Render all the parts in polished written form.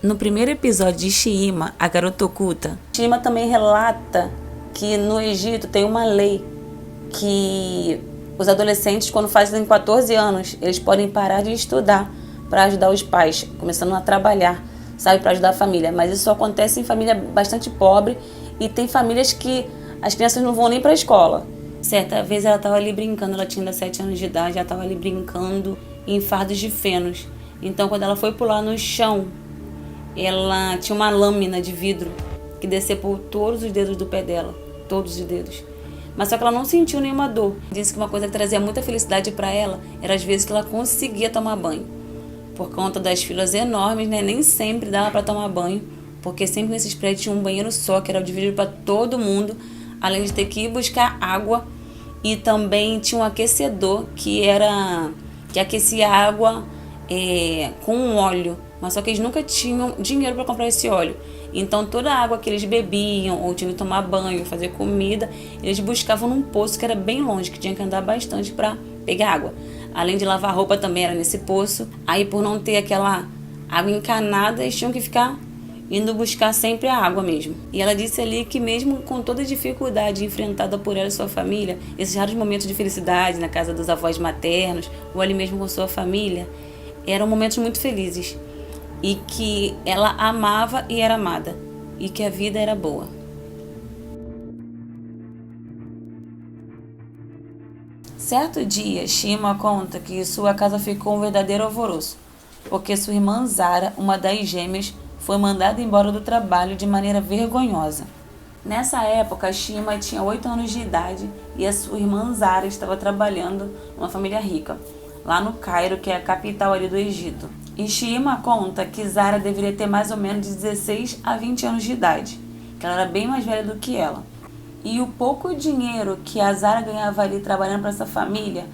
No primeiro episódio de Shima, a garota oculta, Shima também relata que no Egito tem uma lei que os adolescentes, quando fazem 14 anos, eles podem parar de estudar para ajudar os pais, começando a trabalhar, sabe, para ajudar a família. Mas isso acontece em família bastante pobre e tem famílias que as crianças não vão nem para a escola. Certa vez ela estava ali brincando, ela tinha 7 anos de idade, ela estava ali brincando em fardos de fenos. Então, quando ela foi pular no chão, ela tinha uma lâmina de vidro que descia por todos os dedos do pé dela, todos os dedos. Mas só que ela não sentiu nenhuma dor. Disse que uma coisa que trazia muita felicidade para ela era as vezes que ela conseguia tomar banho. Por conta das filas enormes, né? Nem sempre dava para tomar banho, porque sempre nesses prédios tinha um banheiro só, que era dividido para todo mundo, além de ter que ir buscar água. E também tinha um aquecedor que aquecia a água com óleo. Mas só que eles nunca tinham dinheiro para comprar esse óleo. Então toda a água que eles bebiam, ou tinham que tomar banho, fazer comida, eles buscavam num poço que era bem longe, que tinha que andar bastante para pegar água. Além de lavar roupa também era nesse poço. Aí por não ter aquela água encanada, eles tinham que ficar indo buscar sempre a água mesmo. E ela disse ali que mesmo com toda a dificuldade enfrentada por ela e sua família, esses raros momentos de felicidade na casa dos avós maternos, ou ali mesmo com sua família, eram momentos muito felizes. E que ela amava e era amada. E que a vida era boa. Certo dia, Shima conta que sua casa ficou um verdadeiro alvoroço, porque sua irmã Zara, uma das gêmeas, foi mandada embora do trabalho de maneira vergonhosa. Nessa época, Shima tinha 8 anos de idade e a sua irmã Zara estava trabalhando numa família rica, lá no Cairo, que é a capital ali do Egito. E Shima conta que Zara deveria ter mais ou menos de 16 a 20 anos de idade, que ela era bem mais velha do que ela. E o pouco dinheiro que a Zara ganhava ali trabalhando para essa família,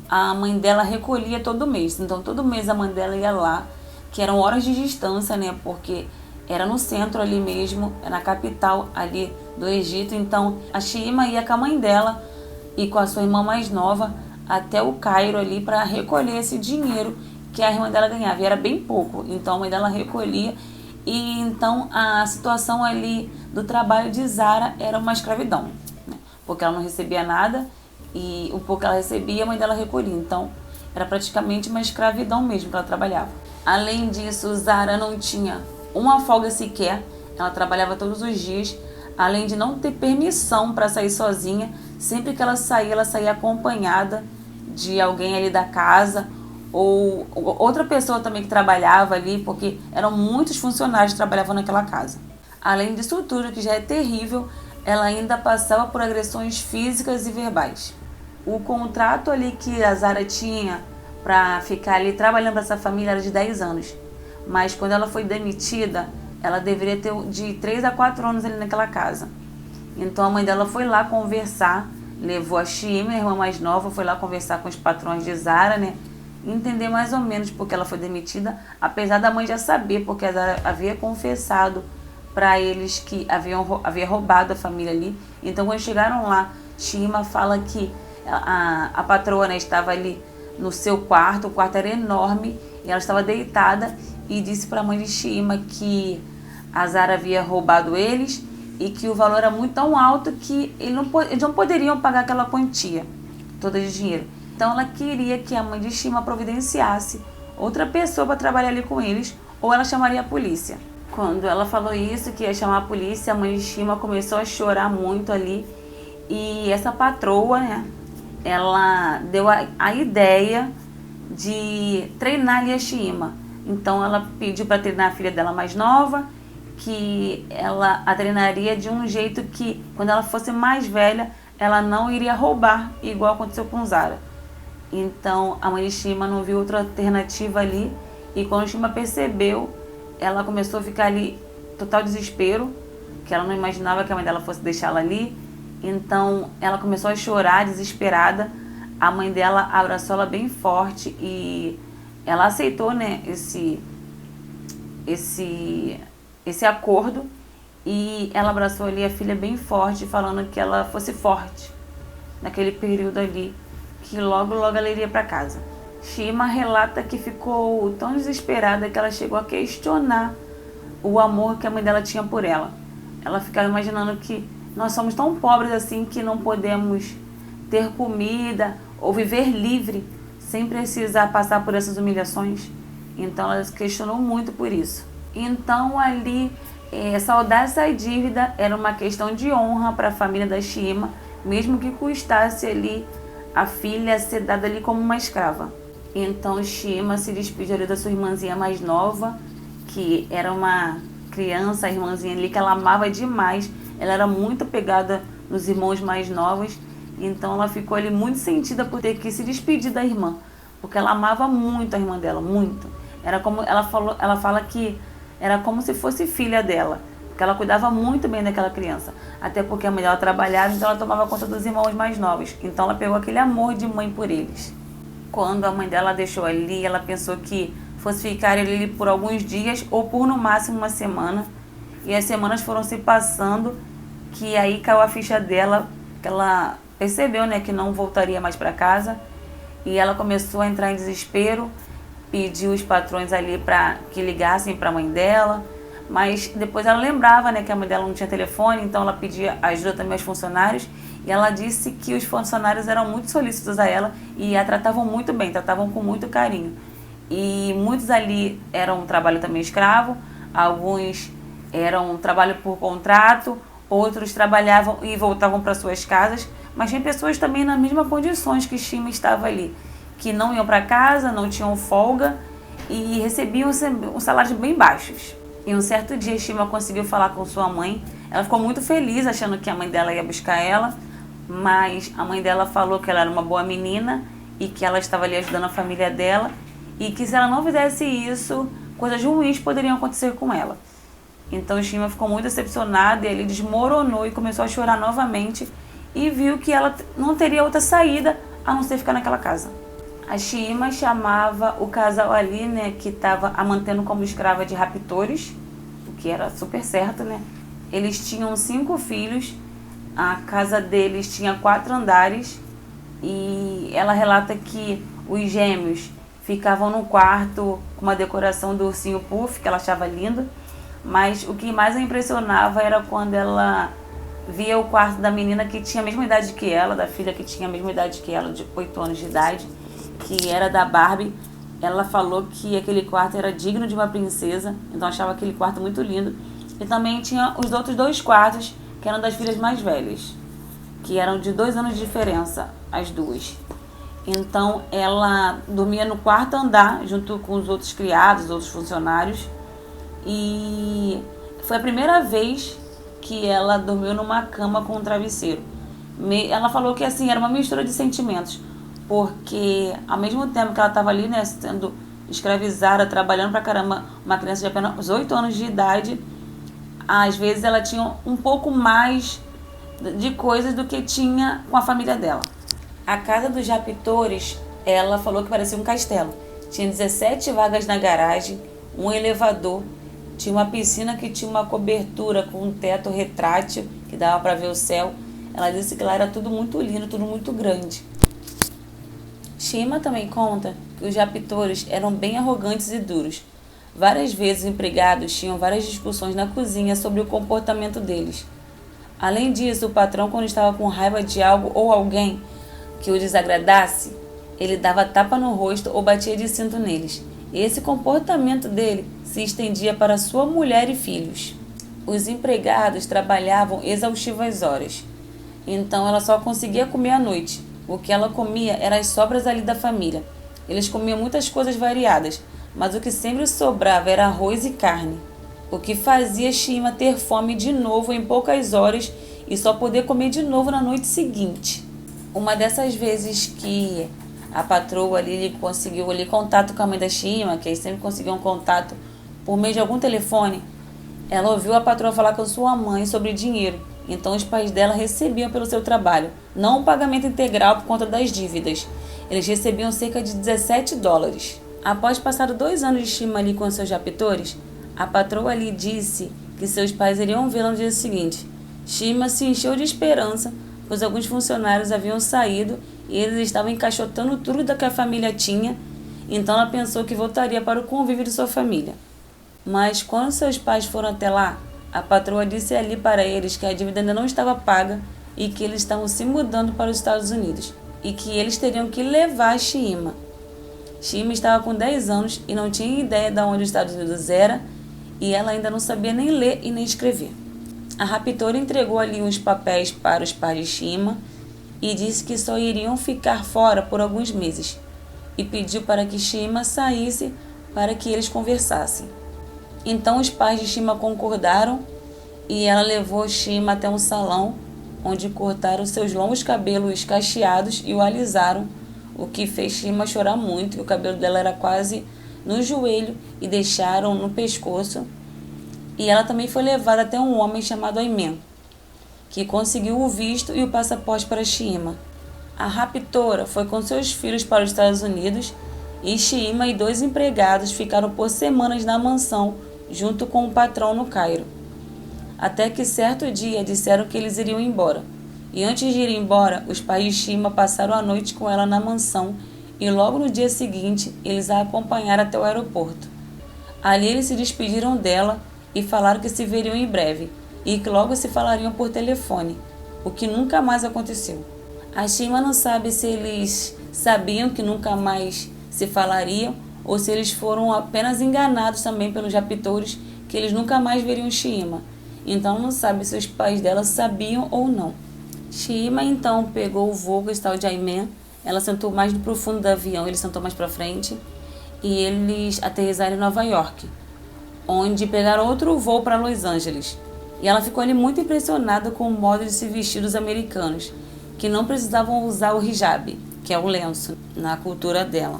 a mãe dela recolhia todo mês. Então todo mês a mãe dela ia lá, que eram horas de distância, né? Porque era no centro ali mesmo, na capital ali do Egito. Então a Shima ia com a mãe dela e com a sua irmã mais nova até o Cairo ali para recolher esse dinheiro que a irmã dela ganhava. E era bem pouco, então a mãe dela recolhia. E então a situação ali do trabalho de Zara era uma escravidão, né? Porque ela não recebia nada e o pouco que ela recebia a mãe dela recolhia. Então era praticamente uma escravidão mesmo que ela trabalhava. Além disso, Zara não tinha uma folga sequer, ela trabalhava todos os dias, além de não ter permissão para sair sozinha. Sempre que ela saía acompanhada de alguém ali da casa ou outra pessoa também que trabalhava ali, porque eram muitos funcionários que trabalhavam naquela casa. Além disso tudo, que já é terrível, ela ainda passava por agressões físicas e verbais. O contrato ali que a Zara tinha para ficar ali trabalhando para essa família era de 10 anos. Mas quando ela foi demitida, ela deveria ter de 3 a 4 anos ali naquela casa. Então a mãe dela foi lá conversar, levou a Shima, a irmã mais nova, foi lá conversar com os patrões de Zara, né? Entender mais ou menos porque ela foi demitida, apesar da mãe já saber, porque a Zara havia confessado para eles que havia roubado a família ali. Então quando chegaram lá, Shima fala que a patroa, né, estava ali no seu quarto, o quarto era enorme e ela estava deitada e disse para a mãe de Shima que a Zara havia roubado eles e que o valor era muito tão alto que eles não poderiam pagar aquela quantia toda de dinheiro. Então ela queria que a mãe de Shima providenciasse outra pessoa para trabalhar ali com eles, ou ela chamaria a polícia. Quando ela falou isso, que ia chamar a polícia, a mãe de Shima começou a chorar muito ali. E essa patroa, né, ela deu a ideia de treinar ali a Shima. Então ela pediu para treinar a filha dela mais nova, que ela a treinaria de um jeito que, quando ela fosse mais velha, ela não iria roubar, igual aconteceu com Zara. Então a mãe de Shima não viu outra alternativa ali, e quando Shima percebeu, ela começou a ficar ali total desespero, que ela não imaginava que a mãe dela fosse deixá-la ali. Então ela começou a chorar desesperada. A mãe dela abraçou ela bem forte e ela aceitou, né, esse acordo, e ela abraçou ali a filha bem forte, falando que ela fosse forte naquele período ali, que logo ela iria para casa. Shima relata que ficou tão desesperada que ela chegou a questionar o amor que a mãe dela tinha por ela. Ela ficava imaginando que nós somos tão pobres assim que não podemos ter comida ou viver livre sem precisar passar por essas humilhações. Então ela se questionou muito por isso. Então ali, saldar essa dívida era uma questão de honra para a família da Shima, mesmo que custasse ali a filha ser dada ali como uma escrava. Então Shima se despediu ali da sua irmãzinha mais nova, que era uma criança, a irmãzinha ali que ela amava demais. Ela era muito apegada nos irmãos mais novos, então ela ficou ali muito sentida por ter que se despedir da irmã, porque ela amava muito a irmã dela, muito. Era como ela fala que era como se fosse filha dela, porque ela cuidava muito bem daquela criança, até porque a mãe dela trabalhava, então ela tomava conta dos irmãos mais novos, então ela pegou aquele amor de mãe por eles. Quando a mãe dela deixou ali, ela pensou que fosse ficar ali por alguns dias ou por no máximo uma semana, e as semanas foram se passando, que aí caiu a ficha dela, que ela percebeu, né, que não voltaria mais para casa, e ela começou a entrar em desespero, pediu os patrões ali para que ligassem para a mãe dela, mas depois ela lembrava, né, que a mãe dela não tinha telefone, então ela pedia ajuda também aos funcionários, e ela disse que os funcionários eram muito solícitos a ela e a tratavam muito bem, tratavam com muito carinho. E muitos ali eram um trabalho também escravo, alguns eram um trabalho por contrato, outros trabalhavam e voltavam para suas casas, mas tinha pessoas também nas mesmas condições que Shima estava ali, que não iam para casa, não tinham folga e recebiam um salário bem baixos. E um certo dia Shima conseguiu falar com sua mãe. Ela ficou muito feliz achando que a mãe dela ia buscar ela, mas a mãe dela falou que ela era uma boa menina e que ela estava ali ajudando a família dela e que se ela não fizesse isso, coisas ruins poderiam acontecer com ela. Então Shima ficou muito decepcionada e ele desmoronou e começou a chorar novamente e viu que ela não teria outra saída a não ser ficar naquela casa. A Shima chamava o casal ali, né, que estava a mantendo como escrava de raptores, o que era super certo, né? Eles tinham 5 filhos, a casa deles tinha 4 andares e ela relata que os gêmeos ficavam no quarto com uma decoração do ursinho Puff, que ela achava lindo, mas o que mais a impressionava era quando ela via o quarto da menina que tinha a mesma idade que ela, da filha que tinha a mesma idade que ela, de 8 anos de idade, que era da Barbie. Ela falou que aquele quarto era digno de uma princesa, então achava aquele quarto muito lindo. E também tinha os outros 2 quartos, que eram das filhas mais velhas, que eram de 2 anos de diferença, as duas. Então ela dormia no 4º andar, junto com os outros criados, os outros funcionários. E foi a primeira vez que ela dormiu numa cama com um travesseiro. Ela falou que assim, era uma mistura de sentimentos, porque ao mesmo tempo que ela estava ali, né, sendo escravizada, trabalhando pra caramba, uma criança de apenas 8 anos de idade, às vezes ela tinha um pouco mais de coisas do que tinha com a família dela. A casa dos raptores, ela falou que parecia um castelo. Tinha 17 vagas na garagem, um elevador, tinha uma piscina que tinha uma cobertura com um teto retrátil que dava para ver o céu. Ela disse que lá era tudo muito lindo, tudo muito grande. Shima também conta que os raptores eram bem arrogantes e duros. Várias vezes os empregados tinham várias discussões na cozinha sobre o comportamento deles. Além disso, o patrão, quando estava com raiva de algo ou alguém que o desagradasse, ele dava tapa no rosto ou batia de cinto neles. E esse comportamento dele se estendia para sua mulher e filhos. Os empregados trabalhavam exaustivas horas, então ela só conseguia comer à noite. O que ela comia eram as sobras ali da família. Eles comiam muitas coisas variadas, mas o que sempre sobrava era arroz e carne, o que fazia Shima ter fome de novo em poucas horas e só poder comer de novo na noite seguinte. Uma dessas vezes que a patroa ali conseguiu ali contato com a mãe da Shima, que eles sempre conseguiam um contato por meio de algum telefone, ela ouviu a patroa falar com sua mãe sobre dinheiro. Então os pais dela recebiam pelo seu trabalho, não um pagamento integral por conta das dívidas. Eles recebiam cerca de $17. Após passar 2 anos de Shima ali com seus raptores, a patroa ali disse que seus pais iriam vê-la no dia seguinte. Shima se encheu de esperança, pois alguns funcionários haviam saído e eles estavam encaixotando tudo que a família tinha, então ela pensou que voltaria para o convívio de sua família. Mas quando seus pais foram até lá, a patroa disse ali para eles que a dívida ainda não estava paga e que eles estavam se mudando para os Estados Unidos e que eles teriam que levar Shima. Shima estava com 10 anos e não tinha ideia de onde os Estados Unidos era e ela ainda não sabia nem ler e nem escrever. A raptora entregou ali uns papéis para os pais de Shima e disse que só iriam ficar fora por alguns meses e pediu para que Shima saísse para que eles conversassem. Então os pais de Shima concordaram e ela levou Shima até um salão onde cortaram seus longos cabelos cacheados e o alisaram, o que fez Shima chorar muito, que o cabelo dela era quase no joelho e deixaram no pescoço. E ela também foi levada até um homem chamado Ayman, que conseguiu o visto e o passaporte para Shima. A raptora foi com seus filhos para os Estados Unidos e Shima e 2 empregados ficaram por semanas na mansão junto com o patrão no Cairo. Até que certo dia disseram que eles iriam embora. E antes de ir embora, os pais de Shima passaram a noite com ela na mansão e logo no dia seguinte eles a acompanharam até o aeroporto. Ali eles se despediram dela e falaram que se veriam em breve e que logo se falariam por telefone, o que nunca mais aconteceu. A Shima não sabe se eles sabiam que nunca mais se falariam ou se eles foram apenas enganados também pelos raptores que eles nunca mais veriam Shima. Então não sabe se os pais dela sabiam ou não. Shima então pegou o voo com esse tal de Ayman. Ela sentou mais no profundo do avião, ele sentou mais para frente e eles aterrissaram em Nova York, onde pegaram outro voo para Los Angeles. E ela ficou ali muito impressionada com o modo de se vestir dos americanos, que não precisavam usar o hijab, que é o lenço, na cultura dela.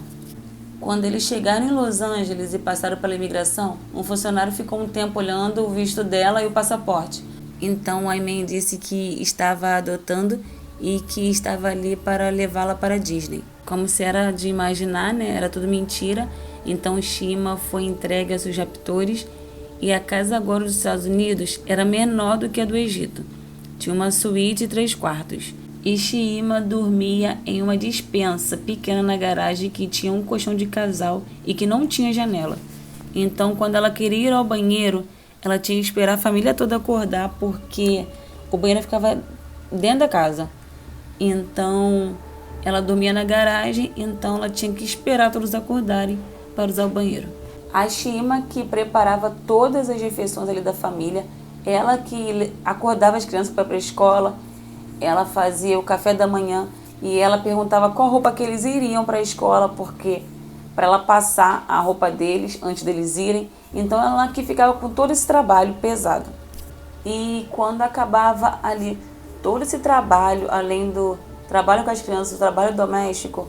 Quando eles chegaram em Los Angeles e passaram pela imigração, um funcionário ficou um tempo olhando o visto dela e o passaporte. Então, Ayman disse que estava adotando e que estava ali para levá-la para Disney. Como se era de imaginar, né? Era tudo mentira. Então, Shima foi entregue a seus raptores e a casa agora dos Estados Unidos era menor do que a do Egito. Tinha uma suíte e 3 quartos. E Shima dormia em uma despensa pequena na garagem que tinha um colchão de casal e que não tinha janela. Então, quando ela queria ir ao banheiro, ela tinha que esperar a família toda acordar porque o banheiro ficava dentro da casa. Então, ela dormia na garagem, então ela tinha que esperar todos acordarem para usar o banheiro. A Shima, que preparava todas as refeições ali da família, ela que acordava as crianças para ir para a escola, ela fazia o café da manhã e ela perguntava qual roupa que eles iriam para a escola, porque para ela passar a roupa deles antes deles irem. Então ela que ficava com todo esse trabalho pesado. E quando acabava ali todo esse trabalho, além do trabalho com as crianças, o trabalho doméstico,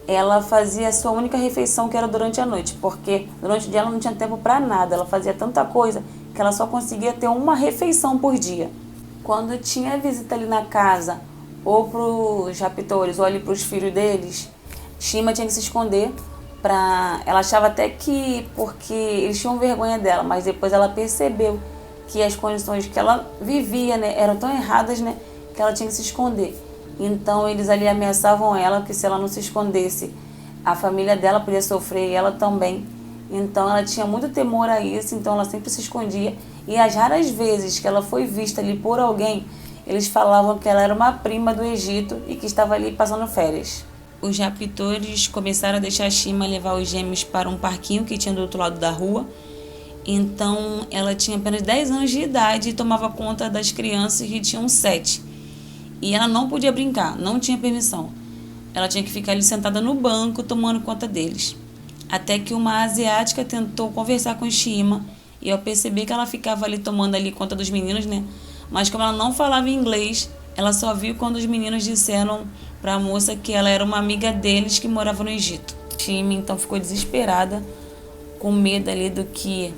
ela fazia a sua única refeição, que era durante a noite, porque durante o dia ela não tinha tempo para nada, ela fazia tanta coisa que ela só conseguia ter uma refeição por dia. Quando tinha visita ali na casa, ou para os raptores, ou ali para os filhos deles, Shima tinha que se esconder. Ela achava até que porque eles tinham vergonha dela, mas depois ela percebeu que as condições que ela vivia, né, eram tão erradas, né, que ela tinha que se esconder. Então eles ali ameaçavam ela que se ela não se escondesse, a família dela podia sofrer e ela também. Então ela tinha muito temor a isso, então ela sempre se escondia. E as raras vezes que ela foi vista ali por alguém, eles falavam que ela era uma prima do Egito e que estava ali passando férias. Os raptores começaram a deixar Shima levar os gêmeos para um parquinho que tinha do outro lado da rua. Então ela tinha apenas 10 anos de idade e tomava conta das crianças que tinham 7. E ela não podia brincar, não tinha permissão. Ela tinha que ficar ali sentada no banco tomando conta deles. Até que uma asiática tentou conversar com Shima e eu percebi que ela ficava ali tomando ali conta dos meninos, né? Mas como ela não falava inglês, ela só viu quando os meninos disseram para a moça que ela era uma amiga deles que morava no Egito. Shima então ficou desesperada, com medo ali do que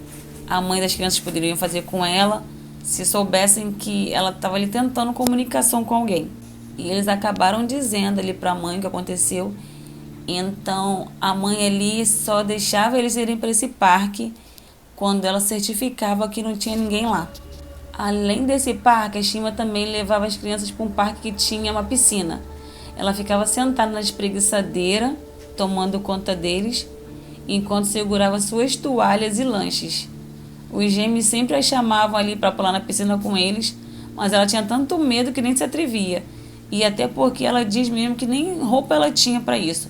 a mãe das crianças poderiam fazer com ela se soubessem que ela estava ali tentando comunicação com alguém. E eles acabaram dizendo ali para a mãe o que aconteceu. Então a mãe ali só deixava eles irem para esse parque quando ela certificava que não tinha ninguém lá. Além desse parque, a Shima também levava as crianças para um parque que tinha uma piscina. Ela ficava sentada na espreguiçadeira, tomando conta deles, enquanto segurava suas toalhas e lanches. Os gêmeos sempre a chamavam ali para pular na piscina com eles, mas ela tinha tanto medo que nem se atrevia. E até porque ela diz mesmo que nem roupa ela tinha para isso,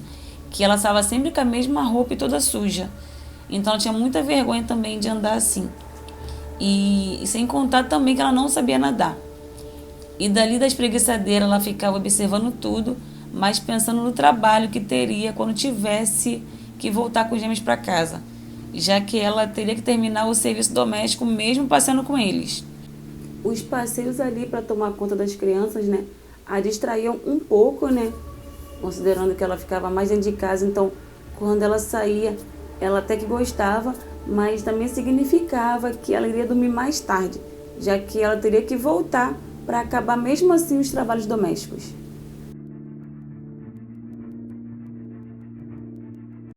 que ela estava sempre com a mesma roupa e toda suja. Então ela tinha muita vergonha também de andar assim. E sem contar também que ela não sabia nadar. E dali da espreguiçadeira ela ficava observando tudo, mas pensando no trabalho que teria quando tivesse que voltar com os gêmeos para casa, já que ela teria que terminar o serviço doméstico mesmo passeando com eles. Os passeios ali para tomar conta das crianças, né, a distraíam um pouco, né, considerando que ela ficava mais dentro de casa, então quando ela saía, ela até que gostava, mas também significava que ela iria dormir mais tarde, já que ela teria que voltar para acabar mesmo assim os trabalhos domésticos.